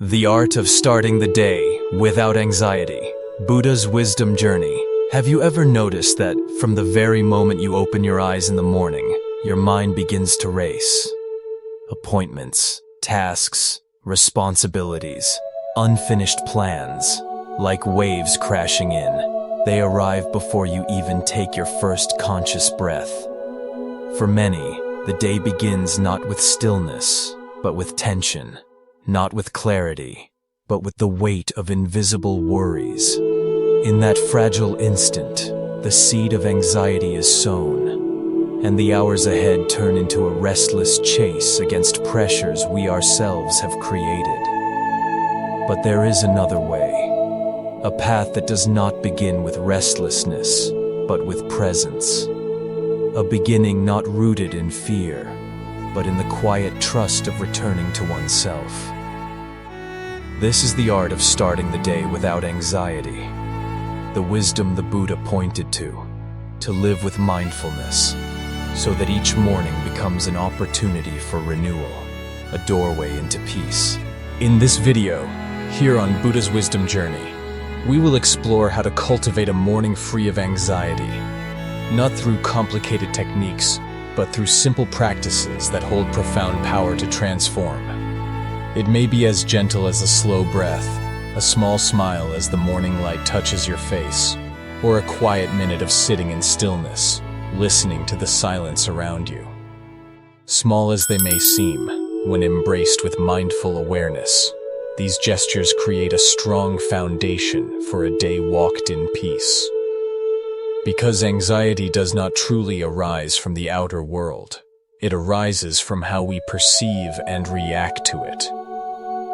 The art of starting the day without anxiety. Buddha's wisdom journey. Have you ever noticed that from the very moment you open your eyes in the morning, your mind begins to race? Appointments, tasks, responsibilities, unfinished plans, like waves crashing in. They arrive before you even take your first conscious breath. For many, the day begins not with stillness, but with tension. Not with clarity, but with the weight of invisible worries. In that fragile instant, the seed of anxiety is sown, and the hours ahead turn into a restless chase against pressures we ourselves have created. But there is another way, a path that does not begin with restlessness, but with presence. A beginning not rooted in fear, but in the quiet trust of returning to oneself. This is the art of starting the day without anxiety. The wisdom the Buddha pointed to live with mindfulness, so that each morning becomes an opportunity for renewal, a doorway into peace. In this video, here on Buddha's Wisdom Journey, we will explore how to cultivate a morning free of anxiety, not through complicated techniques, but through simple practices that hold profound power to transform. It may be as gentle as a slow breath, a small smile as the morning light touches your face, or a quiet minute of sitting in stillness, listening to the silence around you. Small as they may seem, when embraced with mindful awareness, these gestures create a strong foundation for a day walked in peace. Because anxiety does not truly arise from the outer world, it arises from how we perceive and react to it.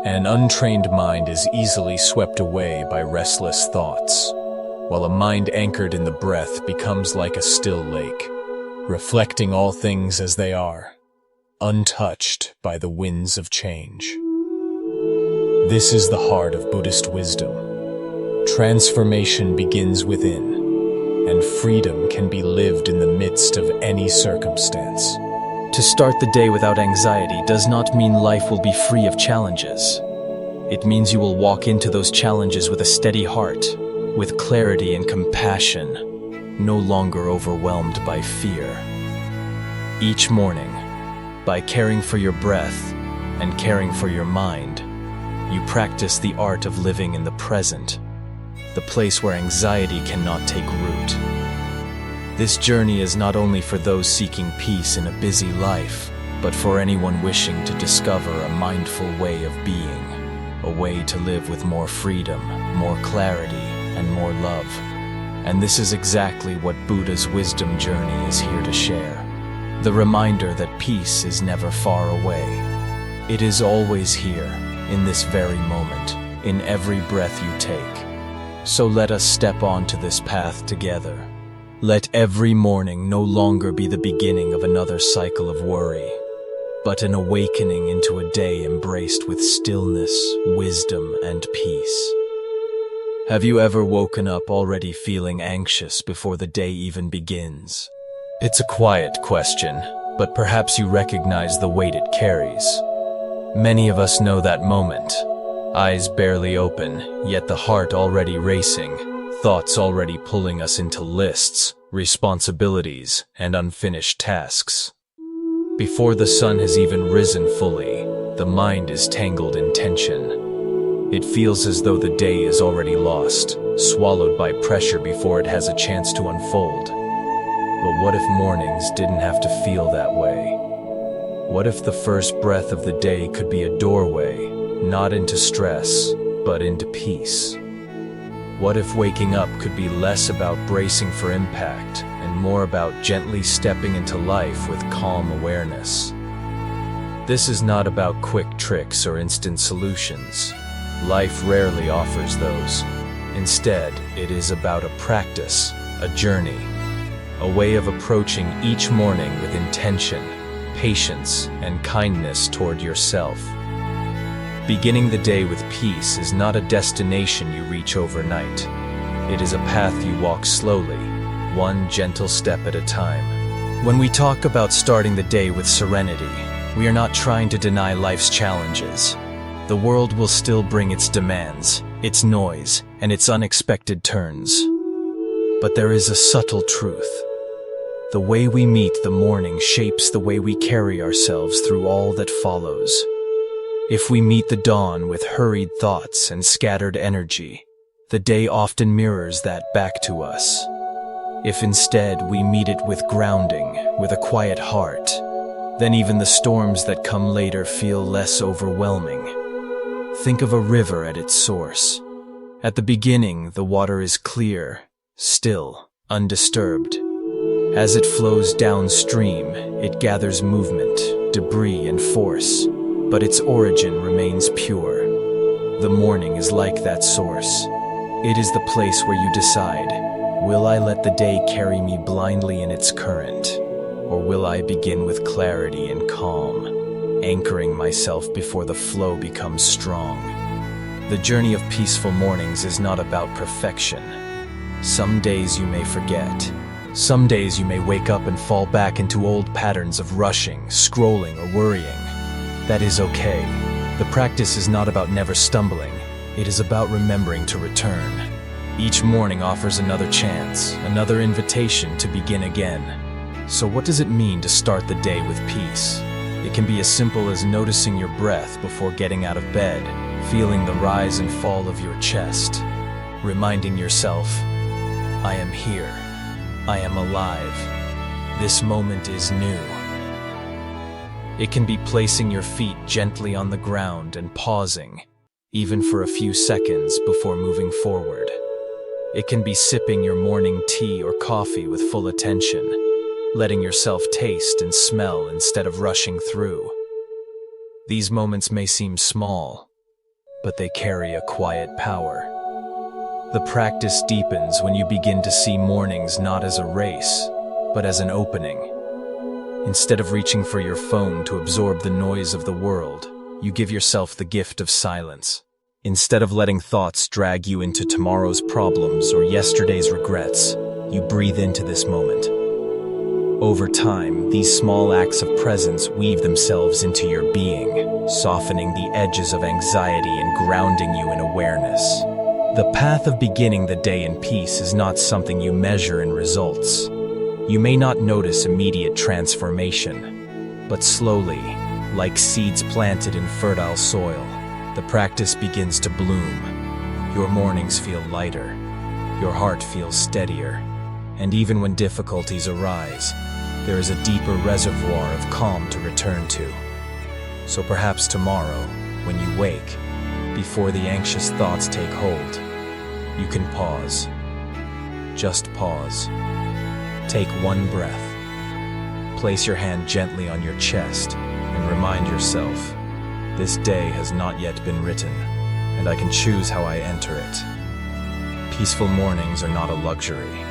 An untrained mind is easily swept away by restless thoughts, while a mind anchored in the breath becomes like a still lake, reflecting all things as they are, untouched by the winds of change. This is the heart of Buddhist wisdom. Transformation begins within, and freedom can be lived in the midst of any circumstance. To start the day without anxiety does not mean life will be free of challenges. It means you will walk into those challenges with a steady heart, with clarity and compassion, no longer overwhelmed by fear. Each morning, by caring for your breath and caring for your mind, you practice the art of living in the present, the place where anxiety cannot take root. This journey is not only for those seeking peace in a busy life, but for anyone wishing to discover a mindful way of being, a way to live with more freedom, more clarity, and more love. And this is exactly what Buddha's wisdom journey is here to share. The reminder that peace is never far away. It is always here, in this very moment, in every breath you take. So let us step onto this path together. Let every morning no longer be the beginning of another cycle of worry, but an awakening into a day embraced with stillness, wisdom, and peace. Have you ever woken up already feeling anxious before the day even begins? It's a quiet question, but perhaps you recognize the weight it carries. Many of us know that moment. Eyes barely open, yet the heart already racing. Thoughts already pulling us into lists, responsibilities, and unfinished tasks. Before the sun has even risen fully, the mind is tangled in tension. It feels as though the day is already lost, swallowed by pressure before it has a chance to unfold. But what if mornings didn't have to feel that way? What if the first breath of the day could be a doorway, not into stress, but into peace? What if waking up could be less about bracing for impact and more about gently stepping into life with calm awareness? This is not about quick tricks or instant solutions. Life rarely offers those. Instead, it is about a practice, a journey, a way of approaching each morning with intention, patience, and kindness toward yourself. Beginning the day with peace is not a destination you reach overnight. It is a path you walk slowly, one gentle step at a time. When we talk about starting the day with serenity, we are not trying to deny life's challenges. The world will still bring its demands, its noise, and its unexpected turns. But there is a subtle truth. The way we meet the morning shapes the way we carry ourselves through all that follows. If we meet the dawn with hurried thoughts and scattered energy, the day often mirrors that back to us. If instead we meet it with grounding, with a quiet heart, then even the storms that come later feel less overwhelming. Think of a river at its source. At the beginning, the water is clear, still, undisturbed. As it flows downstream, it gathers movement, debris, and force, but its origin remains pure. The morning is like that source. It is the place where you decide, will I let the day carry me blindly in its current, or will I begin with clarity and calm, anchoring myself before the flow becomes strong? The journey of peaceful mornings is not about perfection. Some days you may forget. Some days you may wake up and fall back into old patterns of rushing, scrolling, or worrying. That is okay. The practice is not about never stumbling. It is about remembering to return. Each morning offers another chance, another invitation to begin again. So what does it mean to start the day with peace? It can be as simple as noticing your breath before getting out of bed, feeling the rise and fall of your chest, reminding yourself, I am here. I am alive. This moment is new. It can be placing your feet gently on the ground and pausing, even for a few seconds before moving forward. It can be sipping your morning tea or coffee with full attention, letting yourself taste and smell instead of rushing through. These moments may seem small, but they carry a quiet power. The practice deepens when you begin to see mornings not as a race, but as an opening. Instead of reaching for your phone to absorb the noise of the world, you give yourself the gift of silence. Instead of letting thoughts drag you into tomorrow's problems or yesterday's regrets, you breathe into this moment. Over time, these small acts of presence weave themselves into your being, softening the edges of anxiety and grounding you in awareness. The path of beginning the day in peace is not something you measure in results. You may not notice immediate transformation, but slowly, like seeds planted in fertile soil, the practice begins to bloom. Your mornings feel lighter, your heart feels steadier, and even when difficulties arise, there is a deeper reservoir of calm to return to. So perhaps tomorrow, when you wake, before the anxious thoughts take hold, you can pause. Just pause. Take one breath. Place your hand gently on your chest and remind yourself, this day has not yet been written, and I can choose how I enter it. Peaceful mornings are not a luxury.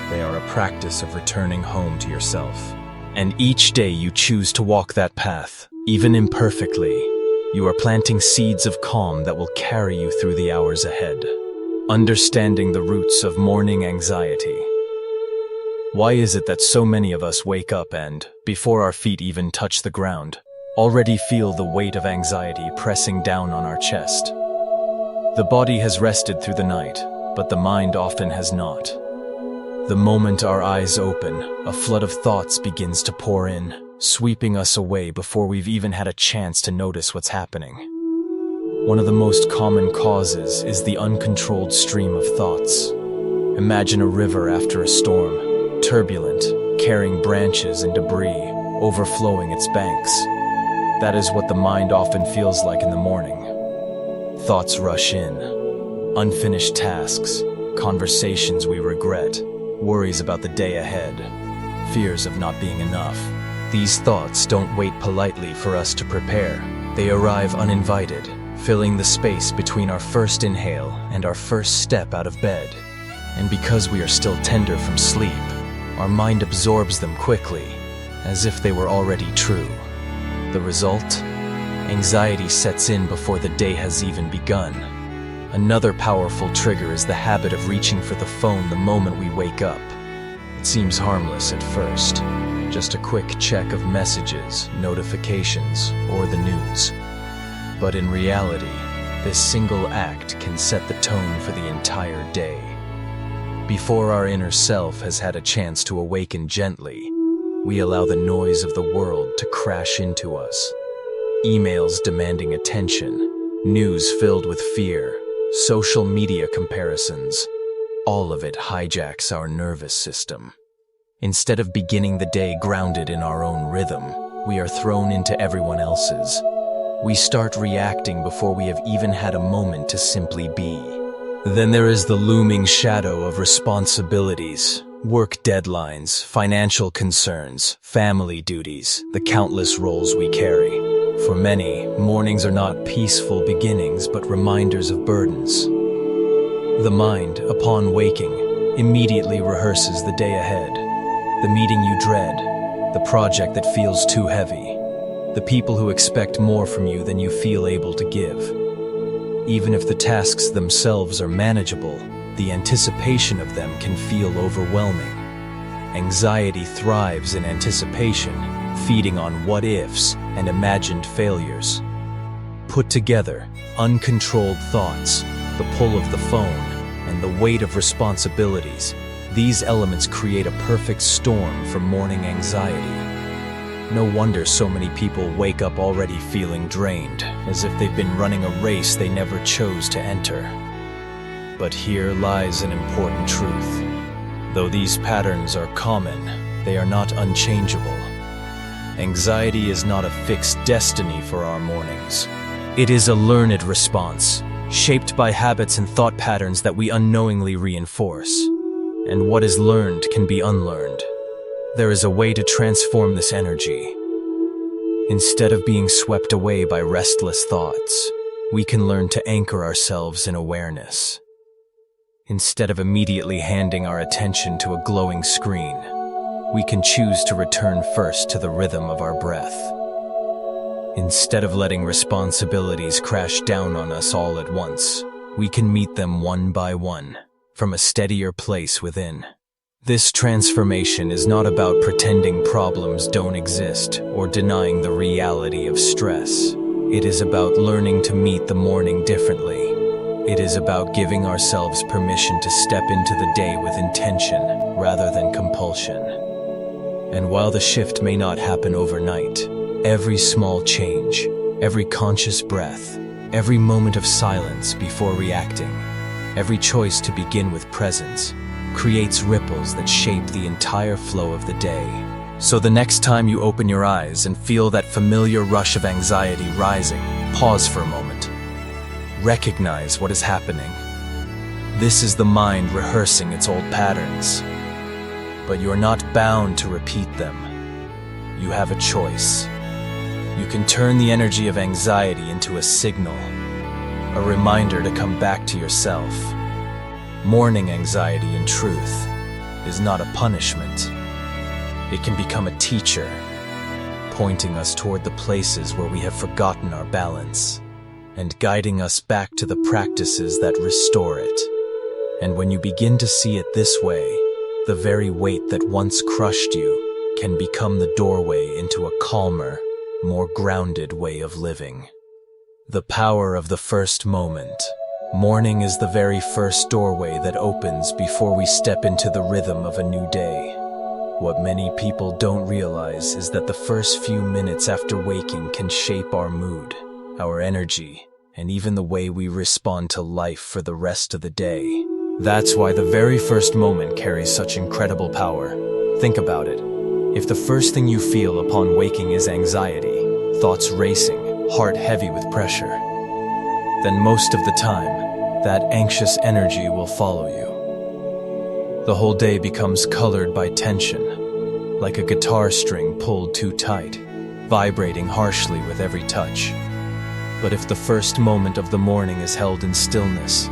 They are a practice of returning home to yourself. And each day you choose to walk that path, even imperfectly, you are planting seeds of calm that will carry you through the hours ahead. Understanding the roots of morning anxiety. Why is it that so many of us wake up and, before our feet even touch the ground, already feel the weight of anxiety pressing down on our chest? The body has rested through the night, but the mind often has not. The moment our eyes open, a flood of thoughts begins to pour in, sweeping us away before we've even had a chance to notice what's happening. One of the most common causes is the uncontrolled stream of thoughts. Imagine a river after a storm, turbulent, carrying branches and debris, overflowing its banks. That is what the mind often feels like in the morning. Thoughts rush in. Unfinished tasks, conversations we regret, worries about the day ahead, fears of not being enough. These thoughts don't wait politely for us to prepare. They arrive uninvited, filling the space between our first inhale and our first step out of bed. And because we are still tender from sleep, our mind absorbs them quickly, as if they were already true. The result? Anxiety sets in before the day has even begun. Another powerful trigger is the habit of reaching for the phone the moment we wake up. It seems harmless at first, just a quick check of messages, notifications, or the news. But in reality, this single act can set the tone for the entire day. Before our inner self has had a chance to awaken gently, we allow the noise of the world to crash into us. Emails demanding attention, news filled with fear, social media comparisons, all of it hijacks our nervous system. Instead of beginning the day grounded in our own rhythm, we are thrown into everyone else's. We start reacting before we have even had a moment to simply be. Then there is the looming shadow of responsibilities, work deadlines, financial concerns, family duties, the countless roles we carry. For many, mornings are not peaceful beginnings but reminders of burdens. The mind, upon waking, immediately rehearses the day ahead. The meeting you dread, the project that feels too heavy, the people who expect more from you than you feel able to give. Even if the tasks themselves are manageable, the anticipation of them can feel overwhelming. Anxiety thrives in anticipation, feeding on what-ifs and imagined failures. Put together, uncontrolled thoughts, the pull of the phone, and the weight of responsibilities, these elements create a perfect storm for morning anxiety. No wonder so many people wake up already feeling drained, as if they've been running a race they never chose to enter. But here lies an important truth. Though these patterns are common, they are not unchangeable. Anxiety is not a fixed destiny for our mornings. It is a learned response, shaped by habits and thought patterns that we unknowingly reinforce. And what is learned can be unlearned. There is a way to transform this energy. Instead of being swept away by restless thoughts, we can learn to anchor ourselves in awareness. Instead of immediately handing our attention to a glowing screen, we can choose to return first to the rhythm of our breath. Instead of letting responsibilities crash down on us all at once, we can meet them one by one, from a steadier place within. This transformation is not about pretending problems don't exist or denying the reality of stress. It is about learning to meet the morning differently. It is about giving ourselves permission to step into the day with intention rather than compulsion. And while the shift may not happen overnight, every small change, every conscious breath, every moment of silence before reacting, every choice to begin with presence, creates ripples that shape the entire flow of the day. So the next time you open your eyes and feel that familiar rush of anxiety rising, pause for a moment. Recognize what is happening. This is the mind rehearsing its old patterns. But you're not bound to repeat them. You have a choice. You can turn the energy of anxiety into a signal, a reminder to come back to yourself. Morning anxiety, in truth, is not a punishment. It can become a teacher, pointing us toward the places where we have forgotten our balance, and guiding us back to the practices that restore it. And when you begin to see it this way, the very weight that once crushed you can become the doorway into a calmer, more grounded way of living. The power of the first moment. Morning is the very first doorway that opens before we step into the rhythm of a new day. What many people don't realize is that the first few minutes after waking can shape our mood, our energy, and even the way we respond to life for the rest of the day. That's why the very first moment carries such incredible power. Think about it. If the first thing you feel upon waking is anxiety, thoughts racing, heart heavy with pressure, then most of the time, that anxious energy will follow you. The whole day becomes colored by tension, like a guitar string pulled too tight, vibrating harshly with every touch. But if the first moment of the morning is held in stillness,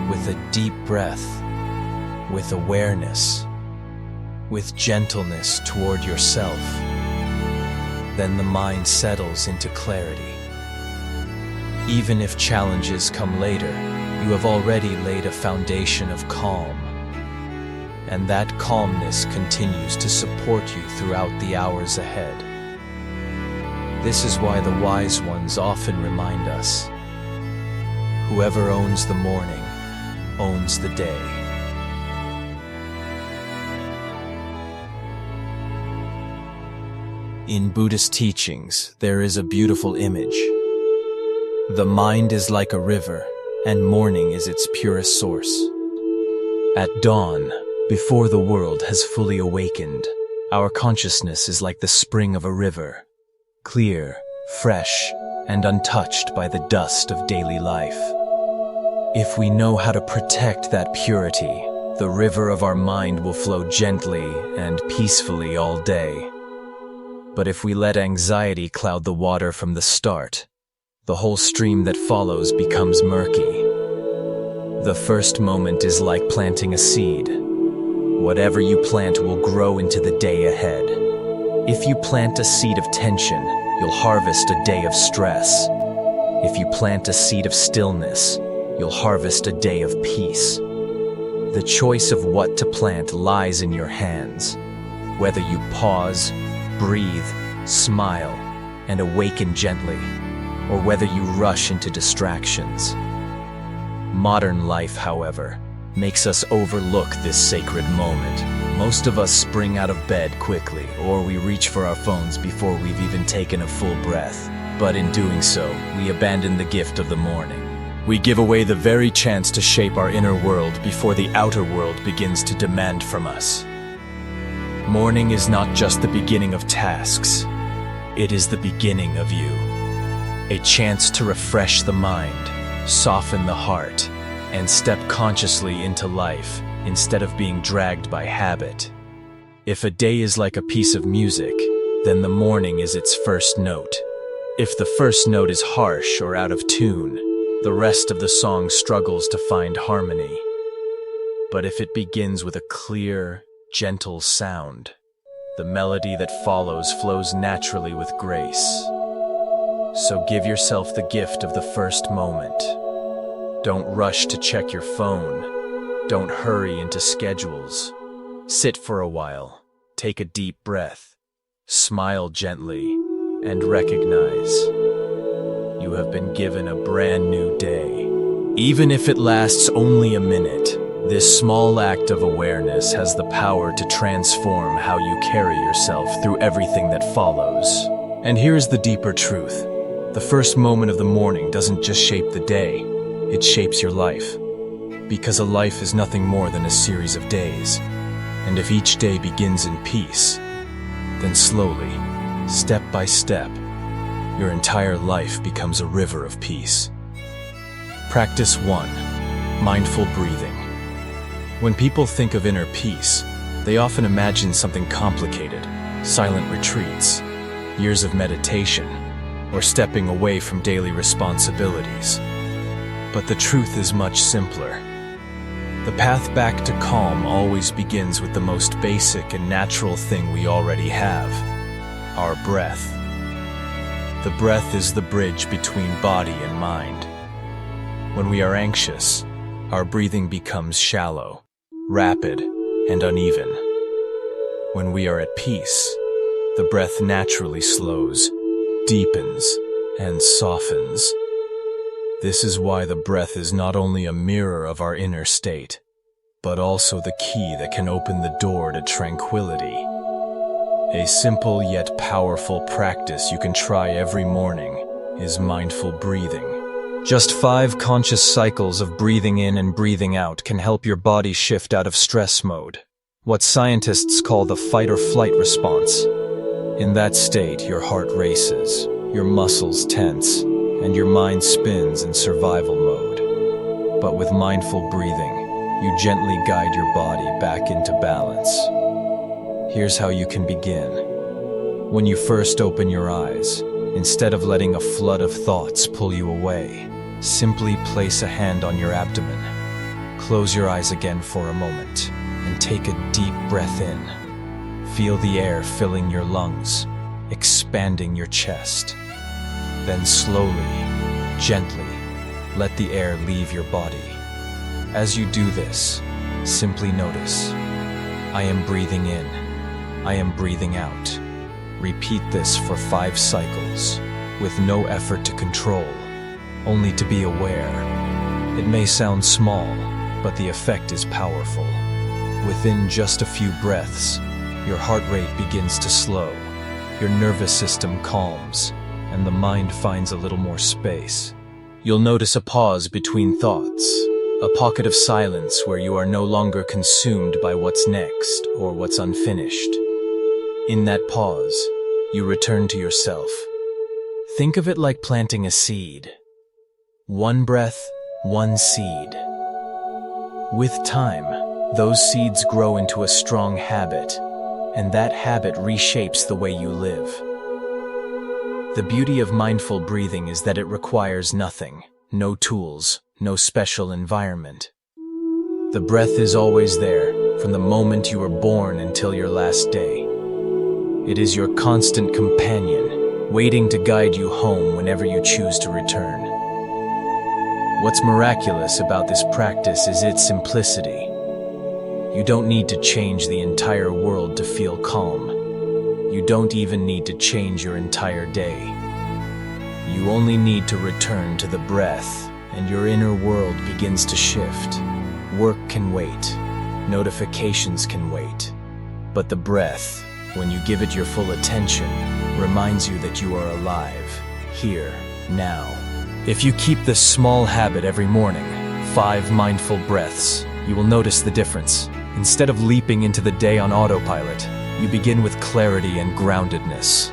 with a deep breath, with awareness, with gentleness toward yourself, then the mind settles into clarity. Even if challenges come later, you have already laid a foundation of calm, and that calmness continues to support you throughout the hours ahead. This is why the wise ones often remind us, whoever owns the morning owns the day. In Buddhist teachings, there is a beautiful image. The mind is like a river, and morning is its purest source. At dawn, before the world has fully awakened, our consciousness is like the spring of a river, clear, fresh, and untouched by the dust of daily life. If we know how to protect that purity, the river of our mind will flow gently and peacefully all day. But if we let anxiety cloud the water from the start, the whole stream that follows becomes murky. The first moment is like planting a seed. Whatever you plant will grow into the day ahead. If you plant a seed of tension, you'll harvest a day of stress. If you plant a seed of stillness, you'll harvest a day of peace. The choice of what to plant lies in your hands. Whether you pause, breathe, smile, and awaken gently, or whether you rush into distractions. Modern life, however, makes us overlook this sacred moment. Most of us spring out of bed quickly, or we reach for our phones before we've even taken a full breath. But in doing so, we abandon the gift of the morning. We give away the very chance to shape our inner world before the outer world begins to demand from us. Morning is not just the beginning of tasks, it is the beginning of you. A chance to refresh the mind, soften the heart, and step consciously into life instead of being dragged by habit. If a day is like a piece of music, then the morning is its first note. If the first note is harsh or out of tune, the rest of the song struggles to find harmony. But if it begins with a clear, gentle sound, the melody that follows flows naturally with grace. So give yourself the gift of the first moment. Don't rush to check your phone. Don't hurry into schedules. Sit for a while, take a deep breath, smile gently, and recognize you have been given a brand new day. Even if it lasts only a minute, this small act of awareness has the power to transform how you carry yourself through everything that follows. And here's the deeper truth. The first moment of the morning doesn't just shape the day, it shapes your life. Because a life is nothing more than a series of days. And if each day begins in peace, then slowly, step by step, your entire life becomes a river of peace. Practice 1. Mindful breathing. When people think of inner peace, they often imagine something complicated, silent retreats, years of meditation, or stepping away from daily responsibilities. But the truth is much simpler. The path back to calm always begins with the most basic and natural thing we already have, our breath. The breath is the bridge between body and mind. When we are anxious, our breathing becomes shallow, rapid, and uneven. When we are at peace, the breath naturally slows, deepens, and softens. This is why the breath is not only a mirror of our inner state, but also the key that can open the door to tranquility. A simple yet powerful practice you can try every morning is mindful breathing. Just 5 conscious cycles of breathing in and breathing out can help your body shift out of stress mode, what scientists call the fight or flight response. In that state, your heart races, your muscles tense, and your mind spins in survival mode. But with mindful breathing, you gently guide your body back into balance. Here's how you can begin. When you first open your eyes, instead of letting a flood of thoughts pull you away, simply place a hand on your abdomen. Close your eyes again for a moment and take a deep breath in. Feel the air filling your lungs, expanding your chest. Then slowly, gently, let the air leave your body. As you do this, simply notice, I am breathing in, I am breathing out. Repeat this for 5 cycles, with no effort to control, only to be aware. It may sound small, but the effect is powerful. Within just a few breaths, your heart rate begins to slow, your nervous system calms, and the mind finds a little more space. You'll notice a pause between thoughts, a pocket of silence where you are no longer consumed by what's next or what's unfinished. In that pause, you return to yourself. Think of it like planting a seed. One breath, one seed. With time, those seeds grow into a strong habit, and that habit reshapes the way you live. The beauty of mindful breathing is that it requires nothing, no tools, no special environment. The breath is always there, from the moment you were born until your last day. It is your constant companion, waiting to guide you home whenever you choose to return. What's miraculous about this practice is its simplicity. You don't need to change the entire world to feel calm. You don't even need to change your entire day. You only need to return to the breath, and your inner world begins to shift. Work can wait. Notifications can wait. But the breath, when you give it your full attention, reminds you that you are alive, here, now. If you keep this small habit every morning, 5 mindful breaths, you will notice the difference. Instead of leaping into the day on autopilot, you begin with clarity and groundedness.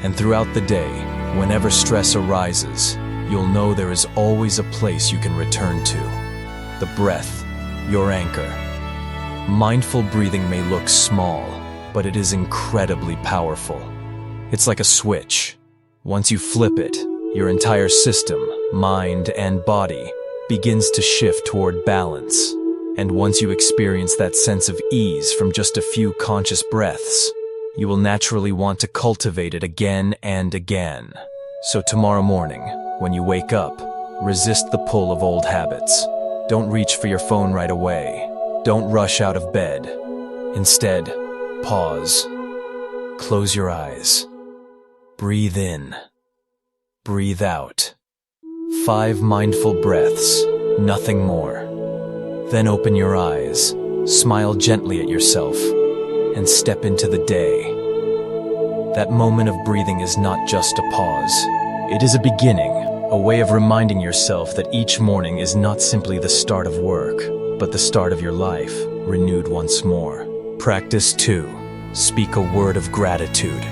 And throughout the day, whenever stress arises, you'll know there is always a place you can return to. The breath, your anchor. Mindful breathing may look small, but it is incredibly powerful. It's like a switch. Once you flip it, your entire system, mind and body, begins to shift toward balance. And once you experience that sense of ease from just a few conscious breaths, you will naturally want to cultivate it again and again. So tomorrow morning, when you wake up, resist the pull of old habits. Don't reach for your phone right away. Don't rush out of bed. Instead, pause. Close your eyes. Breathe in. Breathe out. 5 mindful breaths, nothing more. Then open your eyes, smile gently at yourself, and step into the day. That moment of breathing is not just a pause. It is a beginning, a way of reminding yourself that each morning is not simply the start of work, but the start of your life, renewed once more. Practice 2. Speak a word of gratitude.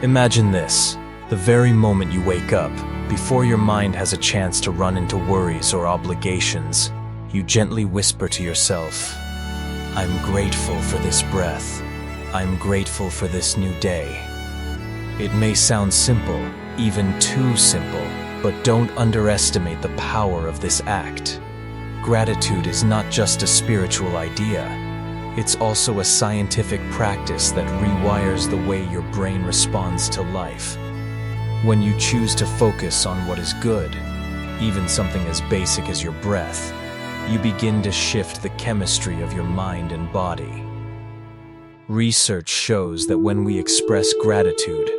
Imagine this, the very moment you wake up, before your mind has a chance to run into worries or obligations, you gently whisper to yourself, "I'm grateful for this breath. I'm grateful for this new day." It may sound simple, even too simple, but don't underestimate the power of this act. Gratitude is not just a spiritual idea. It's also a scientific practice that rewires the way your brain responds to life. When you choose to focus on what is good, even something as basic as your breath, you begin to shift the chemistry of your mind and body. Research shows that when we express gratitude,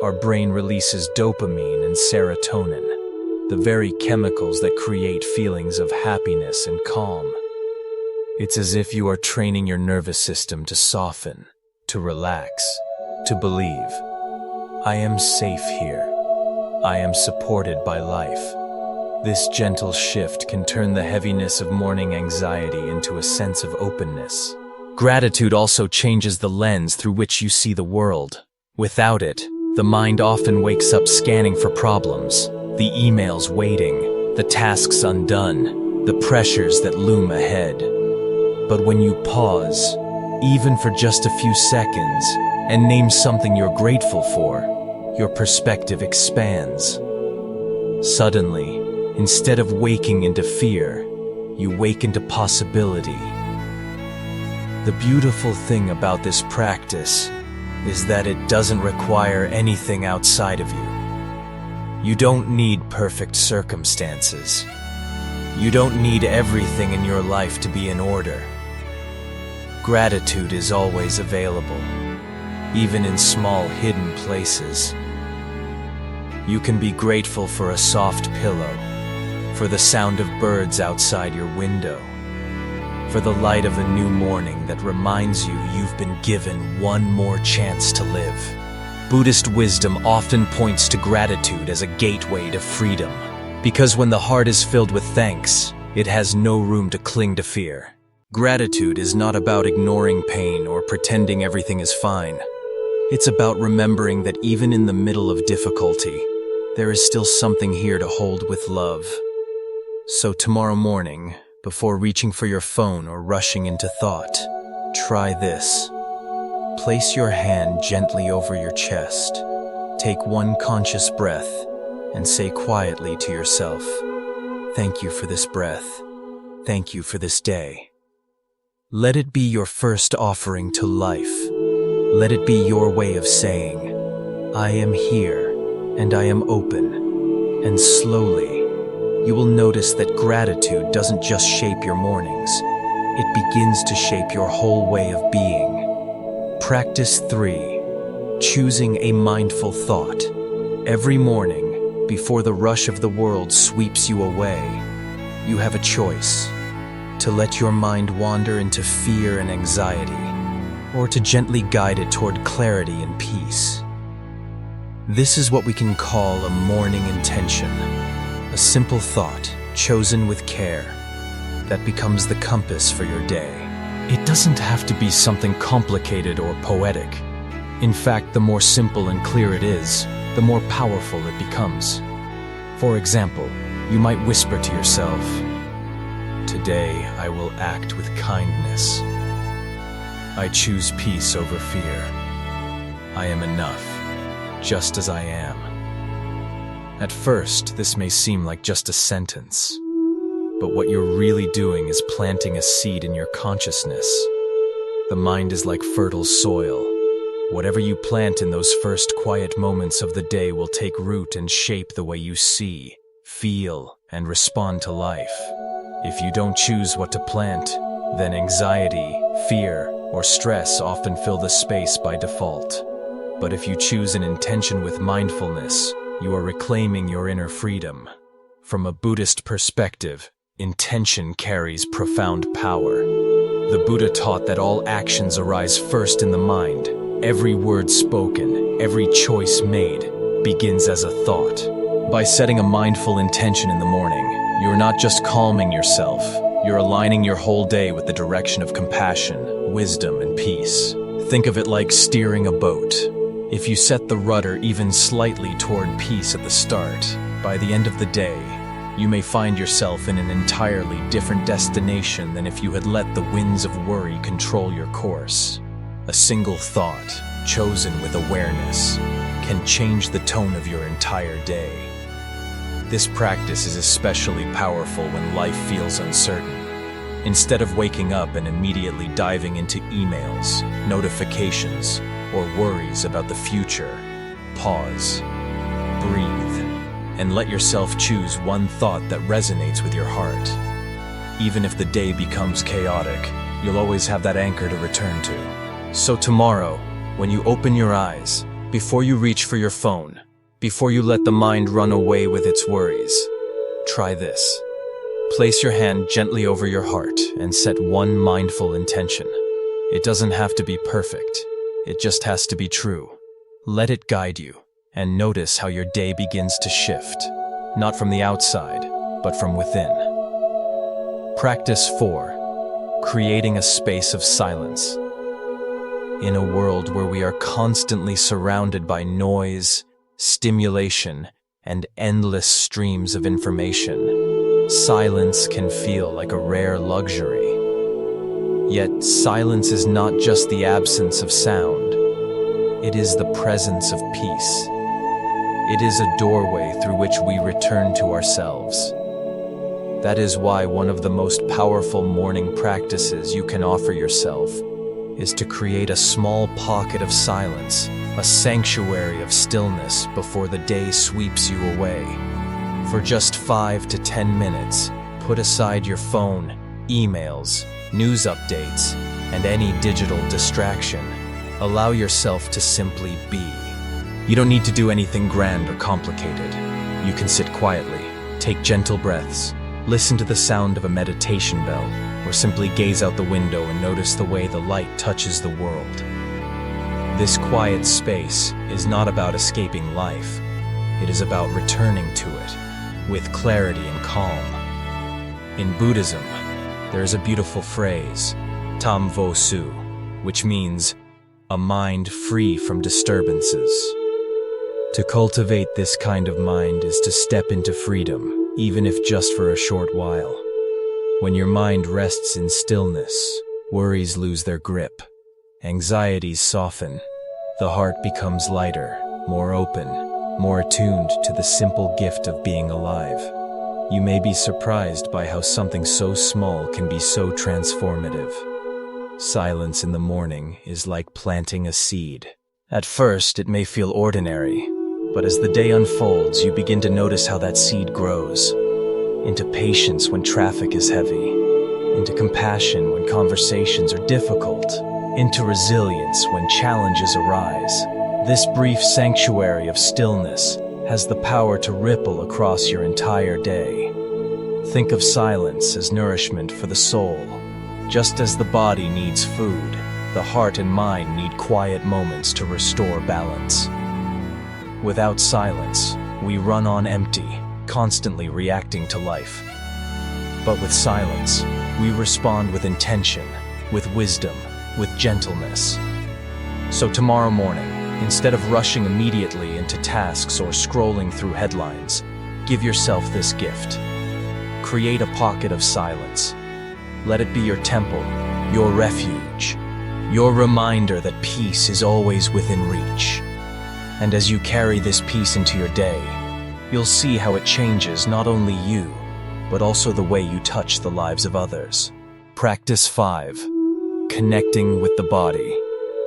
our brain releases dopamine and serotonin, the very chemicals that create feelings of happiness and calm. It's as if you are training your nervous system to soften, to relax, to believe. I am safe here. I am supported by life. This gentle shift can turn the heaviness of morning anxiety into a sense of openness. Gratitude also changes the lens through which you see the world. Without it, the mind often wakes up scanning for problems, the emails waiting, the tasks undone, the pressures that loom ahead. But when you pause, even for just a few seconds, and name something you're grateful for, your perspective expands. Suddenly, instead of waking into fear, you wake into possibility. The beautiful thing about this practice is that it doesn't require anything outside of you. You don't need perfect circumstances. You don't need everything in your life to be in order. Gratitude is always available. even in small hidden places. You can be grateful for a soft pillow, for the sound of birds outside your window, for the light of a new morning that reminds you you've been given one more chance to live. Buddhist wisdom often points to gratitude as a gateway to freedom, because when the heart is filled with thanks, it has no room to cling to fear. Gratitude is not about ignoring pain or pretending everything is fine. It's about remembering that even in the middle of difficulty, there is still something here to hold with love. So tomorrow morning, before reaching for your phone or rushing into thought, try this. Place your hand gently over your chest. Take one conscious breath and say quietly to yourself, "Thank you for this breath. Thank you for this day." Let it be your first offering to life. Let it be your way of saying, "I am here and I am open." And slowly, you will notice that gratitude doesn't just shape your mornings. It begins to shape your whole way of being. Practice 3. Choosing a mindful thought. Every morning, before the rush of the world sweeps you away, you have a choice: to let your mind wander into fear and anxiety, or to gently guide it toward clarity and peace. This is what we can call a morning intention, a simple thought chosen with care that becomes the compass for your day. It doesn't have to be something complicated or poetic. In fact, the more simple and clear it is, the more powerful it becomes. For example, you might whisper to yourself, "Today I will act with kindness. I choose peace over fear. I am enough, just as I am." At first, this may seem like just a sentence, but what you're really doing is planting a seed in your consciousness. The mind is like fertile soil. Whatever you plant in those first quiet moments of the day will take root and shape the way you see, feel, and respond to life. If you don't choose what to plant, then anxiety, fear, or stress often fill the space by default. But if you choose an intention with mindfulness, you are reclaiming your inner freedom. From a Buddhist perspective, intention carries profound power. The Buddha taught that all actions arise first in the mind. Every word spoken, every choice made, begins as a thought. By setting a mindful intention in the morning, you're not just calming yourself, you're aligning your whole day with the direction of compassion, wisdom, and peace. Think of it like steering a boat. If you set the rudder even slightly toward peace at the start, by the end of the day, you may find yourself in an entirely different destination than if you had let the winds of worry control your course. A single thought, chosen with awareness, can change the tone of your entire day. This practice is especially powerful when life feels uncertain. Instead of waking up and immediately diving into emails, notifications, or worries about the future, pause, breathe, and let yourself choose one thought that resonates with your heart. Even if the day becomes chaotic, you'll always have that anchor to return to. So tomorrow, when you open your eyes, before you reach for your phone, before you let the mind run away with its worries, try this. Place your hand gently over your heart and set one mindful intention. It doesn't have to be perfect. It just has to be true. Let it guide you, and notice how your day begins to shift, not from the outside, but from within. Practice 4. Creating a space of silence. In a world where we are constantly surrounded by noise, stimulation, and endless streams of information, silence can feel like a rare luxury. Yet, silence is not just the absence of sound. It is the presence of peace. It is a doorway through which we return to ourselves. That is why one of the most powerful morning practices you can offer yourself is to create a small pocket of silence, a sanctuary of stillness before the day sweeps you away. For just 5 to 10 minutes, put aside your phone, emails, news updates, and any digital distraction. Allow yourself to simply be. You don't need to do anything grand or complicated. You can sit quietly, take gentle breaths, listen to the sound of a meditation bell, or simply gaze out the window and notice the way the light touches the world. This quiet space is not about escaping life. It is about returning to it with clarity and calm. In Buddhism, there is a beautiful phrase, tam vo su, which means a mind free from disturbances. To cultivate this kind of mind is to step into freedom, even if just for a short while. When your mind rests in stillness, worries lose their grip, anxieties soften, the heart becomes lighter, more open, more attuned to the simple gift of being alive. You may be surprised by how something so small can be so transformative. Silence in the morning is like planting a seed. At first, it may feel ordinary, but as the day unfolds, you begin to notice how that seed grows into patience when traffic is heavy, into compassion when conversations are difficult, into resilience when challenges arise. This brief sanctuary of stillness has the power to ripple across your entire day. Think of silence as nourishment for the soul. Just as the body needs food, the heart and mind need quiet moments to restore balance. Without silence, we run on empty, constantly reacting to life. But with silence, we respond with intention, with wisdom, with gentleness. So tomorrow morning, instead of rushing immediately into tasks or scrolling through headlines, give yourself this gift. Create a pocket of silence. Let it be your temple, your refuge, your reminder that peace is always within reach. And as you carry this peace into your day, you'll see how it changes not only you, but also the way you touch the lives of others. Practice 5. Connecting with the body.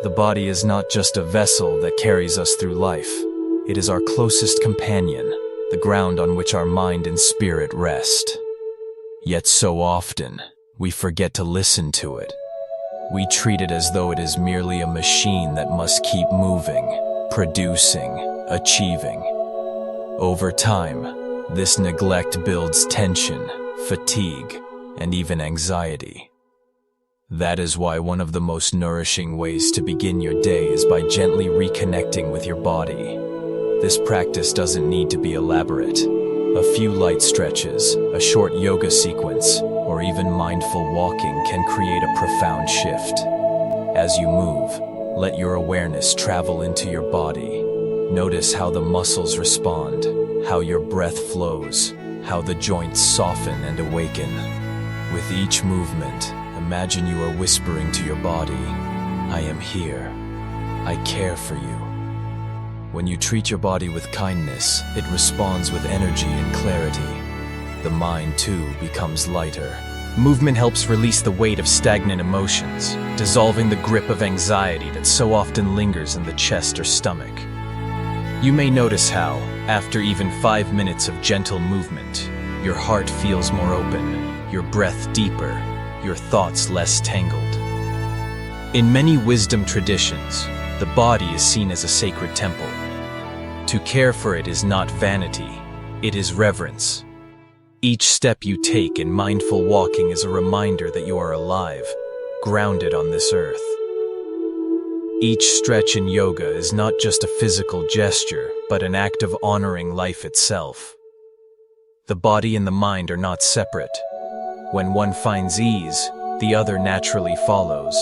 The body is not just a vessel that carries us through life. It is our closest companion, the ground on which our mind and spirit rest. Yet so often, we forget to listen to it. We treat it as though it is merely a machine that must keep moving, producing, achieving. Over time, this neglect builds tension, fatigue, and even anxiety. That is why one of the most nourishing ways to begin your day is by gently reconnecting with your body. This practice doesn't need to be elaborate. A few light stretches, a short yoga sequence, or even mindful walking can create a profound shift. As you move, let your awareness travel into your body. Notice how the muscles respond, how your breath flows, how the joints soften and awaken. With each movement, imagine you are whispering to your body, I am here. I care for you. When you treat your body with kindness, it responds with energy and clarity. The mind, too, becomes lighter. Movement helps release the weight of stagnant emotions, dissolving the grip of anxiety that so often lingers in the chest or stomach. You may notice how, after even 5 minutes of gentle movement, your heart feels more open, your breath deeper, your thoughts less tangled. In many wisdom traditions, the body is seen as a sacred temple. To care for it is not vanity, it is reverence. Each step you take in mindful walking is a reminder that you are alive, grounded on this earth. Each stretch in yoga is not just a physical gesture, but an act of honoring life itself. The body and the mind are not separate. When one finds ease, the other naturally follows.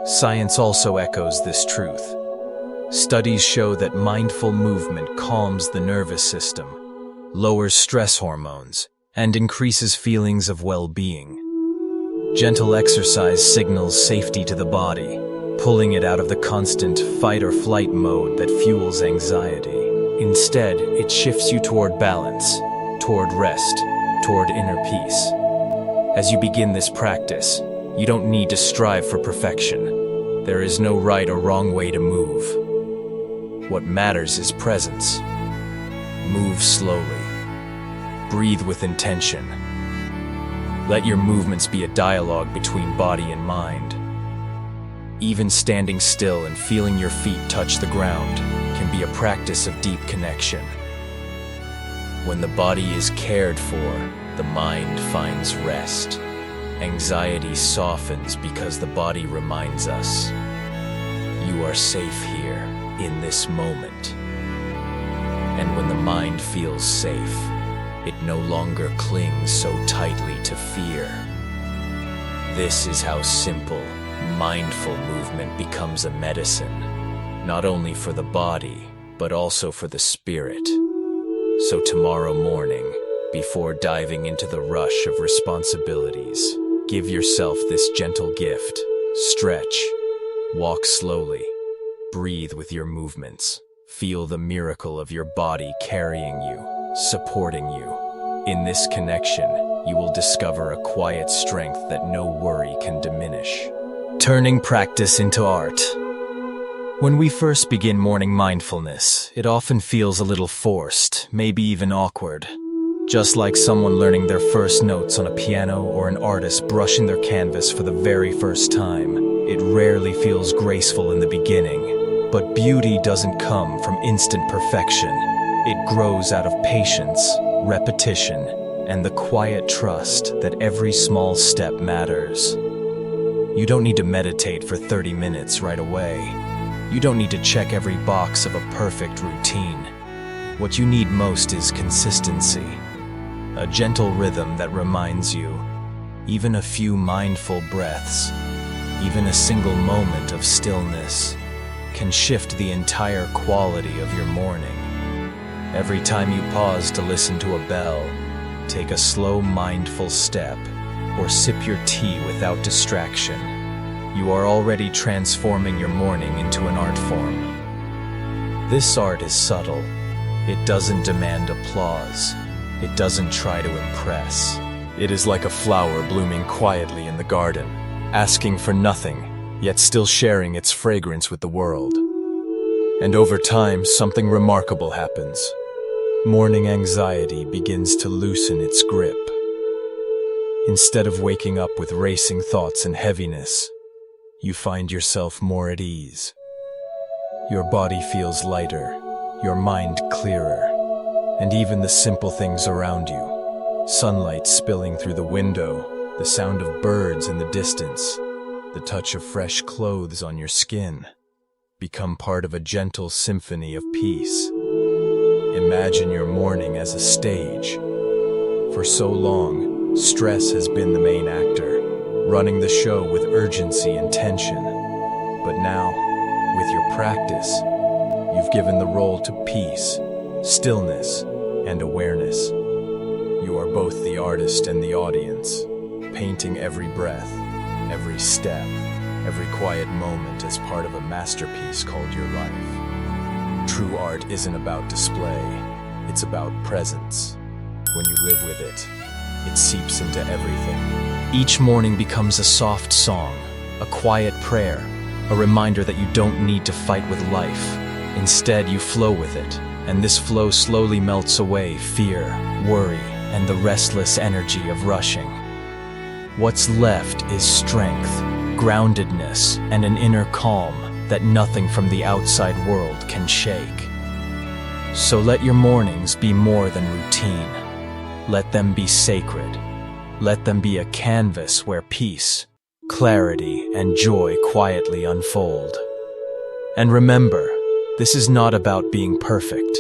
Science also echoes this truth. Studies show that mindful movement calms the nervous system, lowers stress hormones, and increases feelings of well-being. Gentle exercise signals safety to the body, pulling it out of the constant fight-or-flight mode that fuels anxiety. Instead, it shifts you toward balance, toward rest, toward inner peace. As you begin this practice, you don't need to strive for perfection. There is no right or wrong way to move. What matters is presence. Move slowly. Breathe with intention. Let your movements be a dialogue between body and mind. Even standing still and feeling your feet touch the ground can be a practice of deep connection. When the body is cared for, the mind finds rest. Anxiety softens because the body reminds us, you are safe here, in this moment. And when the mind feels safe, it no longer clings so tightly to fear. This is how simple, mindful movement becomes a medicine, not only for the body, but also for the spirit. So tomorrow morning, before diving into the rush of responsibilities, give yourself this gentle gift. Stretch, walk slowly, breathe with your movements. Feel the miracle of your body carrying you, supporting you. In this connection, you will discover a quiet strength that no worry can diminish. Turning practice into art. When we first begin morning mindfulness, it often feels a little forced, maybe even awkward. Just like someone learning their first notes on a piano or an artist brushing their canvas for the very first time, it rarely feels graceful in the beginning. But beauty doesn't come from instant perfection. It grows out of patience, repetition, and the quiet trust that every small step matters. You don't need to meditate for 30 minutes right away. You don't need to check every box of a perfect routine. What you need most is consistency. A gentle rhythm that reminds you, even a few mindful breaths, even a single moment of stillness, can shift the entire quality of your morning. Every time you pause to listen to a bell, take a slow mindful step, or sip your tea without distraction, you are already transforming your morning into an art form. This art is subtle. It doesn't demand applause. It doesn't try to impress. It is like a flower blooming quietly in the garden, asking for nothing, yet still sharing its fragrance with the world. And over time, something remarkable happens. Morning anxiety begins to loosen its grip. Instead of waking up with racing thoughts and heaviness, you find yourself more at ease. Your body feels lighter, your mind clearer, and even the simple things around you, sunlight spilling through the window, the sound of birds in the distance, the touch of fresh clothes on your skin, become part of a gentle symphony of peace. Imagine your morning as a stage. For so long, stress has been the main actor, running the show with urgency and tension. But now, with your practice, you've given the role to peace, stillness, and awareness. You are both the artist and the audience, painting every breath, every step, every quiet moment as part of a masterpiece called your life. True art isn't about display, it's about presence. When you live with it, it seeps into everything. Each morning becomes a soft song, a quiet prayer, a reminder that you don't need to fight with life. Instead, you flow with it, and this flow slowly melts away fear, worry, and the restless energy of rushing. What's left is strength, groundedness, and an inner calm that nothing from the outside world can shake. So let your mornings be more than routine. Let them be sacred. Let them be a canvas where peace, clarity, and joy quietly unfold. And remember, this is not about being perfect.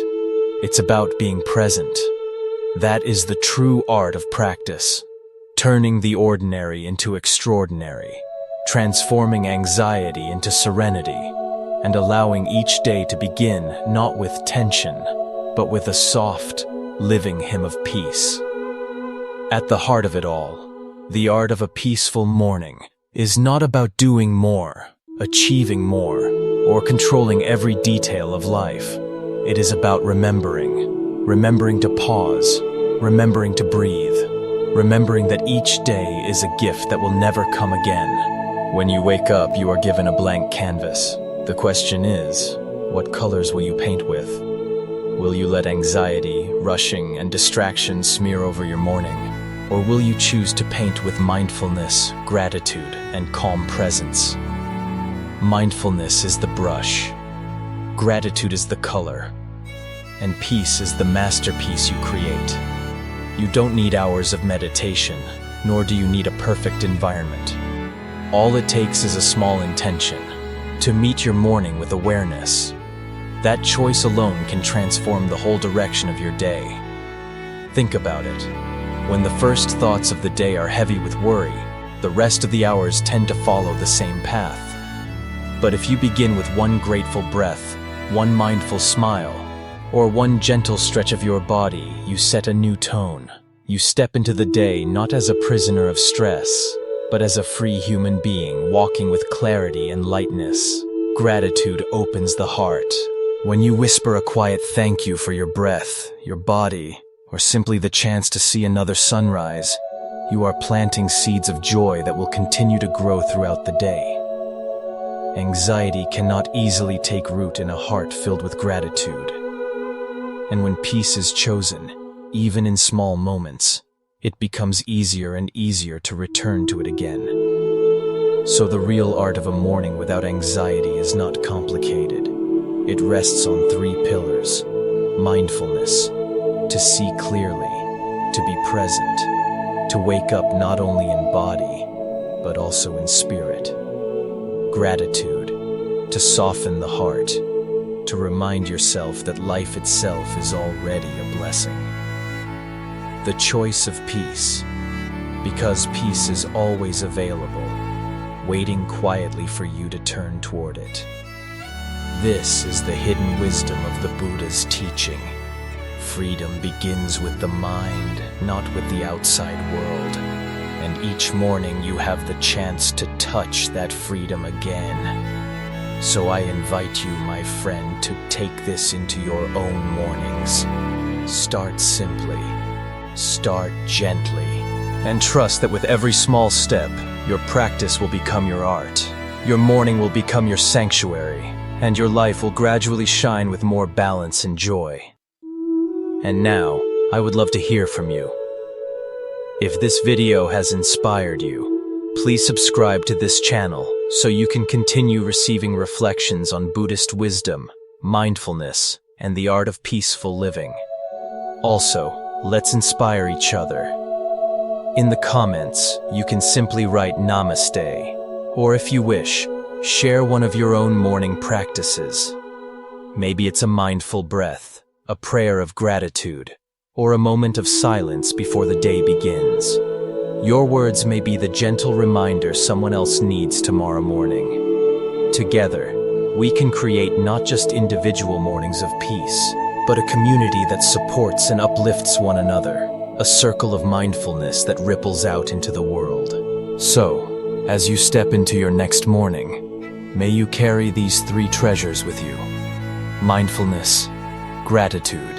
It's about being present. That is the true art of practice, turning the ordinary into extraordinary, transforming anxiety into serenity, and allowing each day to begin not with tension, but with a soft, living hymn of peace. At the heart of it all, the art of a peaceful morning is not about doing more, achieving more, or controlling every detail of life. It is about remembering to pause, remembering to breathe, remembering that each day is a gift that will never come again. When you wake up, you are given a blank canvas. The question is, what colors will you paint with? Will you let anxiety, rushing, and distraction smear over your morning? Or will you choose to paint with mindfulness, gratitude, and calm presence? Mindfulness is the brush, gratitude is the color, and peace is the masterpiece you create. You don't need hours of meditation, nor do you need a perfect environment. All it takes is a small intention, to meet your morning with awareness. That choice alone can transform the whole direction of your day. Think about it. When the first thoughts of the day are heavy with worry, the rest of the hours tend to follow the same path. But if you begin with one grateful breath, one mindful smile, or one gentle stretch of your body, you set a new tone. You step into the day not as a prisoner of stress, but as a free human being walking with clarity and lightness. Gratitude opens the heart. When you whisper a quiet thank you for your breath, your body, or simply the chance to see another sunrise, you are planting seeds of joy that will continue to grow throughout the day. Anxiety cannot easily take root in a heart filled with gratitude. And when peace is chosen, even in small moments, it becomes easier and easier to return to it again. So the real art of a morning without anxiety is not complicated. It rests on 3 pillars: mindfulness, to see clearly, to be present, to wake up not only in body, but also in spirit. Gratitude, to soften the heart, to remind yourself that life itself is already a blessing. The choice of peace, because peace is always available, waiting quietly for you to turn toward it. This is the hidden wisdom of the Buddha's teaching. Freedom begins with the mind, not with the outside world. And each morning you have the chance to touch that freedom again. So I invite you, my friend, to take this into your own mornings. Start simply, start gently, and trust that with every small step, your practice will become your art. Your morning will become your sanctuary, and your life will gradually shine with more balance and joy. And now, I would love to hear from you. If this video has inspired you, please subscribe to this channel so you can continue receiving reflections on Buddhist wisdom, mindfulness, and the art of peaceful living. Also, let's inspire each other. In the comments, you can simply write Namaste, or if you wish, share one of your own morning practices. Maybe it's a mindful breath, a prayer of gratitude, or a moment of silence before the day begins. Your words may be the gentle reminder someone else needs tomorrow morning. Together, we can create not just individual mornings of peace, but a community that supports and uplifts one another, a circle of mindfulness that ripples out into the world. So, as you step into your next morning, may you carry these 3 treasures with you: mindfulness, gratitude,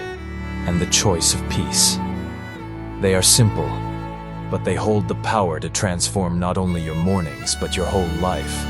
and the choice of peace. They are simple, but they hold the power to transform not only your mornings, but your whole life.